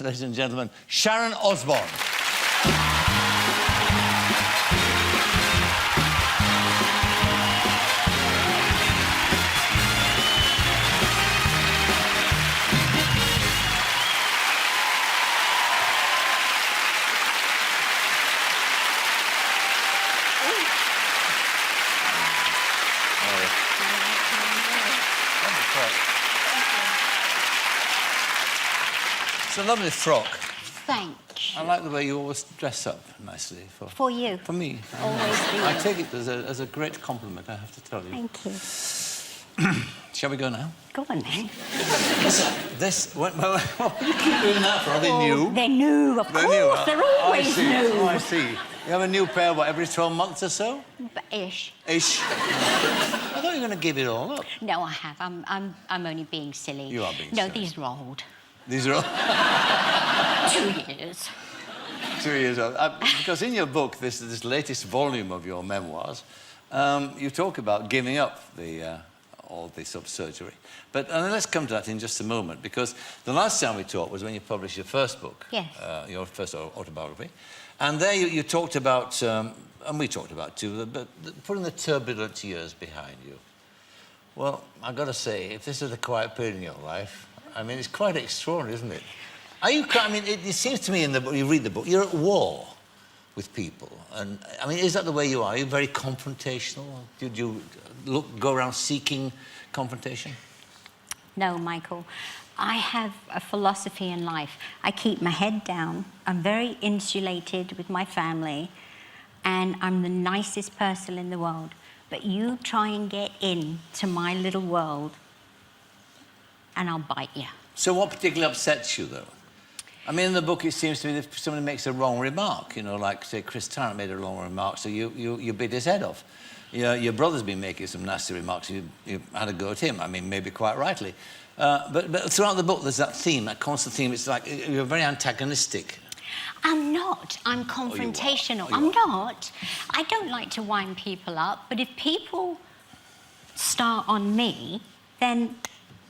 Ladies and gentlemen, Sharon Osbourne. It's a lovely frock. Thank you. I like the way you always dress up nicely. For you. For me. Always do. I take it as a great compliment, I have to tell you. Thank you. Shall we go now? Go on then. What do you keep doing that for? Are they new? They're new, of course. They're always new. Oh, I see. You have a new pair, what, every 12 months or so? Ish. Ish. I thought you were going to give it all up. No, I have. I'm only being silly. You are being silly. silly. No, these are old. These are all... 2 years. 2 years old. Because in your book, this latest volume of your memoirs, you talk about giving up all this surgery. But let's come to that in just a moment, because the last time we talked was when you published your first book. Yes. Your first autobiography. And there you talked about, and we talked about too, putting the turbulent years behind you. Well, I've got to say, if this is a quiet period in your life, I mean, it's quite extraordinary, isn't it? I mean, it seems to me in the book, you read the book, you're at war with people. And, I mean, is that the way you are? Are you very confrontational? Did you go around seeking confrontation? No, Michael. I have a philosophy in life. I keep my head down. I'm very insulated with my family. And I'm the nicest person in the world. But you try and get into my little world, and I'll bite you. So what particularly upsets you, though? I mean, in the book, it seems to me that if somebody makes a wrong remark, you know, like, say, Chris Tarrant made a wrong remark, so you bit his head off. Your brother's been making some nasty remarks, you had a go at him, I mean, maybe quite rightly. But throughout the book, there's that theme, that constant theme. It's like you're very antagonistic. I'm not. I'm confrontational. I'm not. I don't like to wind people up, but if people start on me, then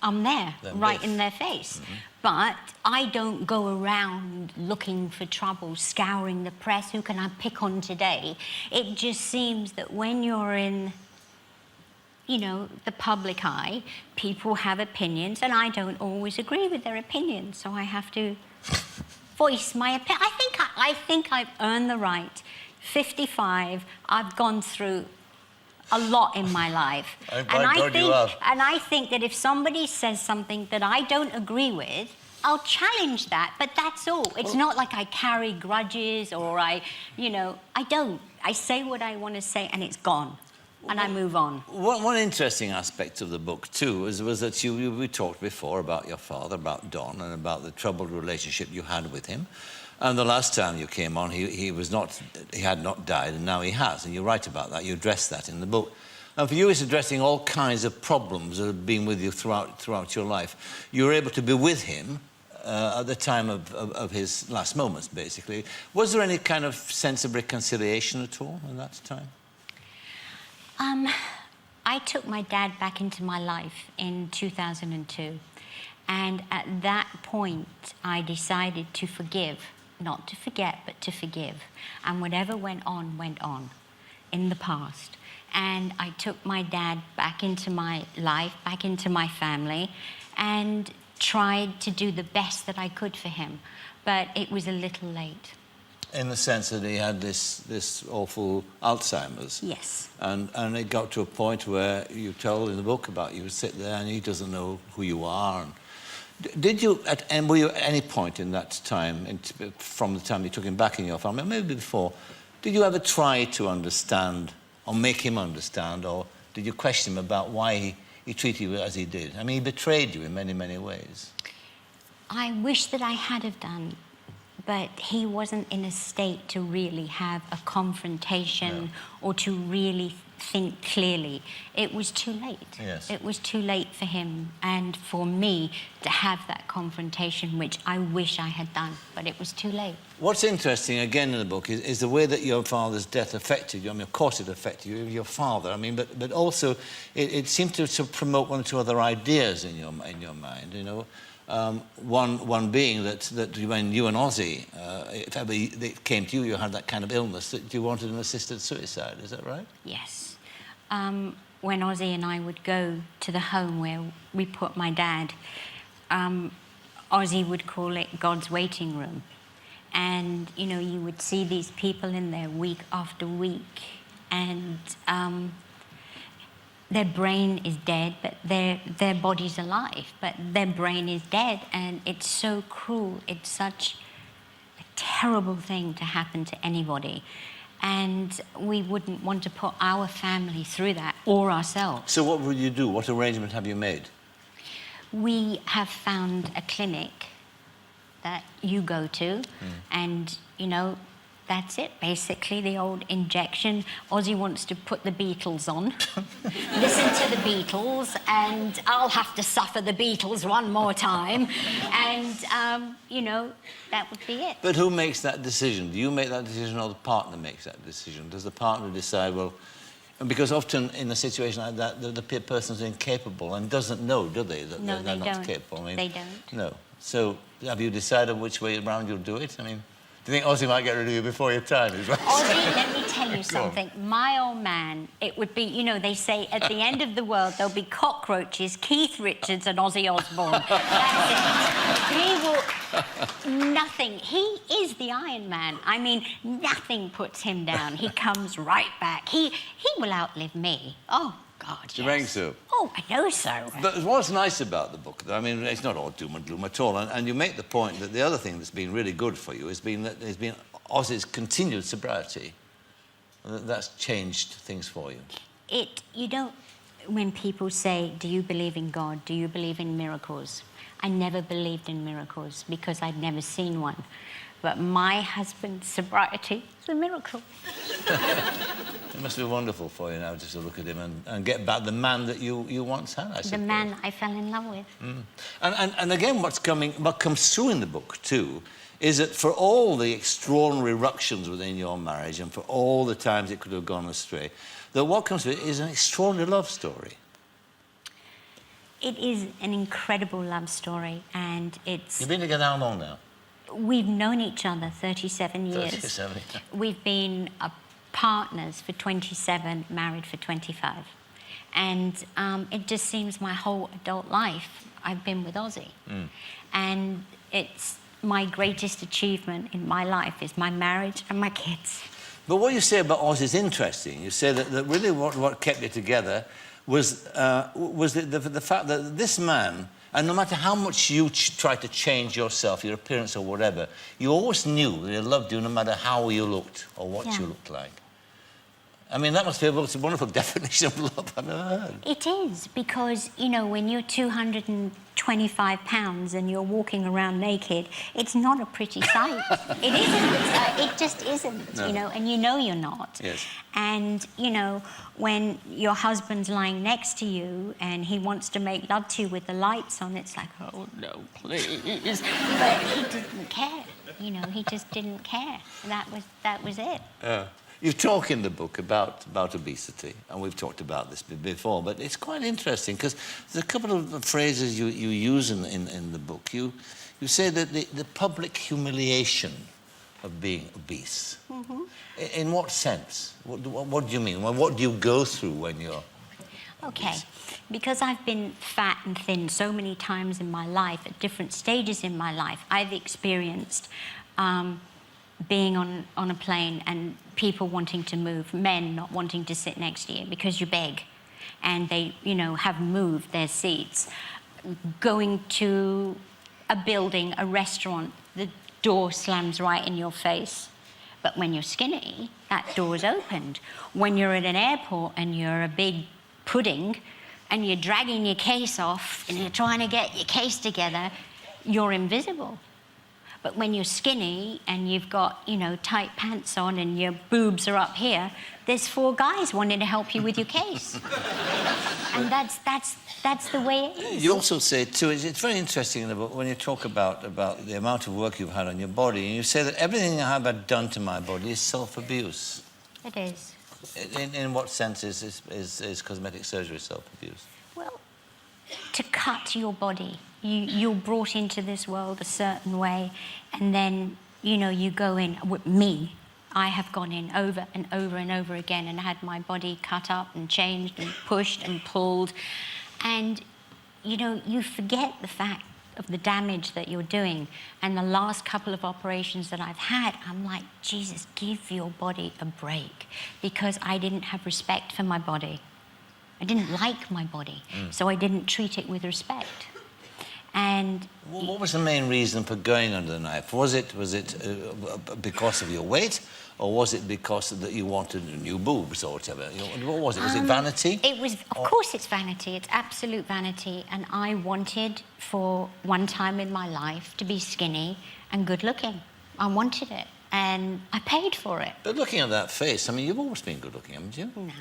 I'm there, right in their face. Mm-hmm. But I don't go around looking for trouble, scouring the press. Who can I pick on today? It just seems that when you're in, you know, the public eye, people have opinions, and I don't always agree with their opinions, so I have to voice my opinion. I think I've earned the right. 55, I've gone through a lot in my life. And I think that if somebody says something that I don't agree with, I'll challenge that, but that's all. It's not like I carry grudges or I don't. I say what I want to say and it's gone. And I move on. One interesting aspect of the book, too, was that we talked before about your father, about Don, and about the troubled relationship you had with him. And the last time you came on, he had not died, and now he has. And you write about that, you address that in the book. And for you, it's addressing all kinds of problems that have been with you throughout your life. You were able to be with him at the time of his last moments, basically. Was there any kind of sense of reconciliation at all in that time? I took my dad back into my life in 2002. And at that point, I decided to forgive. Not to forget, but to forgive. And whatever went on in the past. And I took my dad back into my life, back into my family, and tried to do the best that I could for him. But it was a little late. In the sense that he had this awful Alzheimer's. Yes. And it got to a point where you told in the book about you sit there and he doesn't know who you are. And were you at any point in that time, from the time you took him back in your family, maybe before, did you ever try to understand or make him understand, or did you question him about why he treated you as he did? I mean, he betrayed you in many, many ways. I wish that I had have done. But he wasn't in a state to really have a confrontation or to really think clearly. It was too late. Yes. It was too late for him and for me to have that confrontation, which I wish I had done, but it was too late. What's interesting, again, in the book is the way that your father's death affected you. I mean, of course it affected you, your father. I mean, but also it seemed to promote one or two other ideas in your mind, you know. One being that when you and Ozzy, if ever it came to you, you had that kind of illness, that you wanted an assisted suicide. Is that right? Yes. When Ozzy and I would go to the home where we put my dad, Ozzy would call it God's waiting room. And, you know, you would see these people in there week after week, and their brain is dead, but their body's alive, but their brain is dead, and it's so cruel. It's such a terrible thing to happen to anybody. And we wouldn't want to put our family through that, or ourselves. So what would you do? What arrangement have you made? We have found a clinic that you go to, and, you know, that's it, basically, the old injection. Ozzy wants to put the Beatles on, listen to the Beatles, and I'll have to suffer the Beatles one more time, and, you know, that would be it. But who makes that decision? Do you make that decision, or the partner makes that decision? Does the partner decide, well... Because often in a situation like that, the person's incapable and doesn't know, do they, that No, they're they not don't. capable? I mean, They don't. No. So have you decided which way around you'll do it? I mean, do you think Ozzy might get rid of you before your time? Is Ozzy, let me tell you something. My old man, it would be, you know, they say at the end of the world there'll be cockroaches, Keith Richards and Ozzy Osbourne. That's it. He will... Nothing. He is the Iron Man. I mean, nothing puts him down. He comes right back. He will outlive me. Oh, God, yes. You think so? Oh, I know so. But what's nice about the book, I mean, it's not all doom and gloom at all, and you make the point that the other thing that's been really good for you has been Ozzy's continued sobriety. That's changed things for you. You don't... When people say, do you believe in God? Do you believe in miracles? I never believed in miracles because I'd never seen one. But my husband's sobriety is a miracle. It must be wonderful for you now just to look at him and get back the man that you once had, I suppose. The man I fell in love with. And again, what comes through in the book, too, is that for all the extraordinary ructions within your marriage and for all the times it could have gone astray, that what comes through it is an extraordinary love story. It is an incredible love story, and it's... You've been together how long now? We've known each other 37 years. 37. We've been partners for 27, married for 25. And it just seems my whole adult life I've been with Ozzy. And it's my greatest achievement in my life is my marriage and my kids. But what you say about Ozzy is interesting. You say that really what kept you together was the fact that this man, and no matter how much you try to change yourself, your appearance or whatever, you always knew that he loved you no matter how you looked or what you looked like. I mean, that must be a wonderful definition of love I've ever heard. It is, because, you know, when you're 225 pounds and you're walking around naked, it's not a pretty sight. It isn't. It just isn't, no. You know, and you know you're not. Yes. And, you know, when your husband's lying next to you and he wants to make love to you with the lights on, it's like, oh, no, please. But he didn't care. You know, he just didn't care. That was it. You talk in the book about obesity, and we've talked about this before, but it's quite interesting because there's a couple of phrases you use in the book. You say that the public humiliation of being obese. In what sense? What do you mean? What do you go through when you're obese? Because I've been fat and thin so many times in my life, at different stages in my life, I've experienced being on a plane and people wanting to move, men not wanting to sit next to you because you beg, and they, you know, have moved their seats. Going to a building, a restaurant, the door slams right in your face. But when you're skinny, that door's opened. When you're at an airport and you're a big pudding and you're dragging your case off and you're trying to get your case together, you're invisible. But when you're skinny and you've got, you know, tight pants on and your boobs are up here, there's 4 guys wanting to help you with your case. And that's the way it is. You also say, too, it's very interesting in the book when you talk about the amount of work you've had on your body, and you say that everything I have done to my body is self-abuse. It is. In what sense is cosmetic surgery self-abuse? Well, to cut your body. You're brought into this world a certain way, and then, you know, you go in. With me, I have gone in over and over and over again and had my body cut up and changed and pushed and pulled. And, you know, you forget the fact of the damage that you're doing. And the last couple of operations that I've had, I'm like, Jesus, give your body a break, because I didn't have respect for my body. I didn't like my body, so I didn't treat it with respect. And what was the main reason for going under the knife? Was it because of your weight, or was it because that you wanted new boobs or whatever? What was it? Was it vanity? It was, of course it's vanity. It's absolute vanity. And I wanted, for one time in my life, to be skinny and good looking. I wanted it, and I paid for it. But looking at that face, I mean, you've always been good looking, haven't you? No.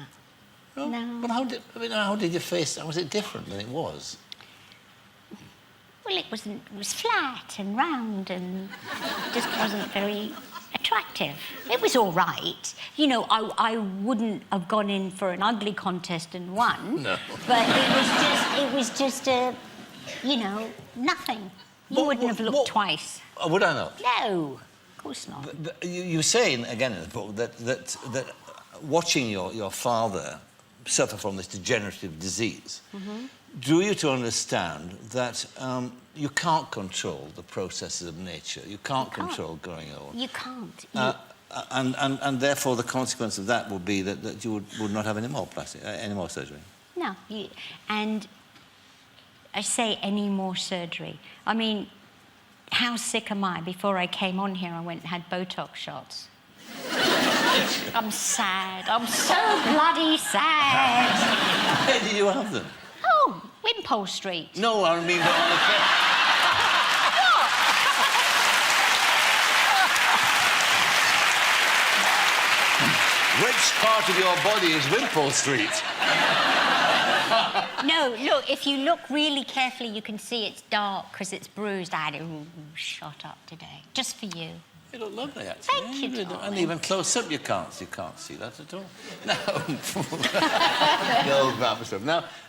No. But how did your face, was it different than it was? Well, it was flat and round and just wasn't very attractive. It was all right. You know, I wouldn't have gone in for an ugly contest and won. No. But it was just a, you know, nothing. You wouldn't have looked twice. Would I not? No, of course not. You say, again in the book, that watching your father suffer from this degenerative disease drew you to understand that you can't control the processes of nature. You can't control growing old. You can't. And therefore the consequence of that would be that you would not have any more surgery. No. And I say any more surgery. I mean, how sick am I? Before I came on here, I went and had Botox shots. I'm sad. I'm so bloody sad. Where did you have them? Oh, Wimpole Street. No, I mean on the face. Which part of your body is Wimpole Street? No, look, if you look really carefully, you can see it's dark because it's bruised. I had it shot up today, just for you. You look lovely, actually. Thank you, darling. And even close up, you can't see that at all. No. The old grandma stuff.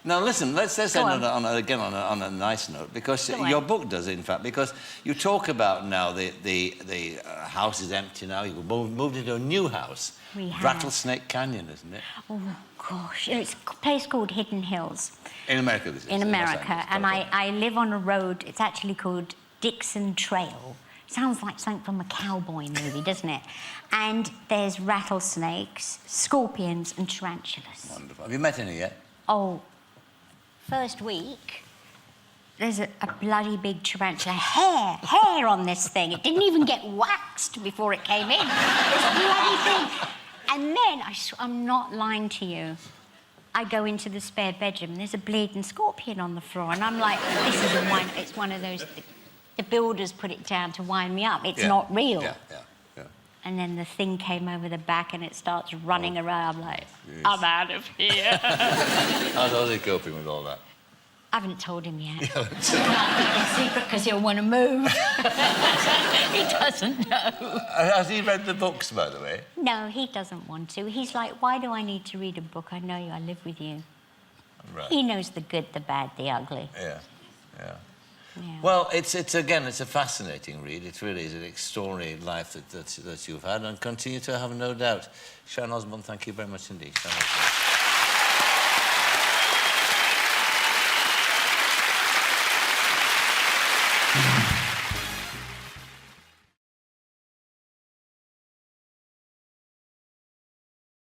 Now, listen. Let's end on a nice note, because your book does, in fact, because you talk about now the house is empty now. You've moved into a new house. We have. Rattlesnake Canyon, isn't it? Oh gosh, it's a place called Hidden Hills. In America, this is. In America, and I live on a road. It's actually called Dixon Trail. Sounds like something from a cowboy movie, doesn't it? And there's rattlesnakes, scorpions, and tarantulas. Wonderful. Have you met any yet? Oh, first week, there's a bloody big tarantula. Hair on this thing. It didn't even get waxed before it came in. This bloody thing. And then, I'm not lying to you, I go into the spare bedroom, and there's a bleeding scorpion on the floor, and I'm like, this is it's one of those... The builders put it down to wind me up. It's not real. Yeah. And then the thing came over the back and it starts running around. I'm like, I'm out of here. How's Ozzy coping with all that? I haven't told him yet. It's a secret because he'll want to move. He doesn't know. Has he read the books, by the way? No, he doesn't want to. He's like, why do I need to read a book? I know you. I live with you. Right. He knows the good, the bad, the ugly. Yeah. Yeah. Well, it's a fascinating read. It really is an extraordinary life that you've had, and continue to have, no doubt. Sharon Osbourne, thank you very much indeed.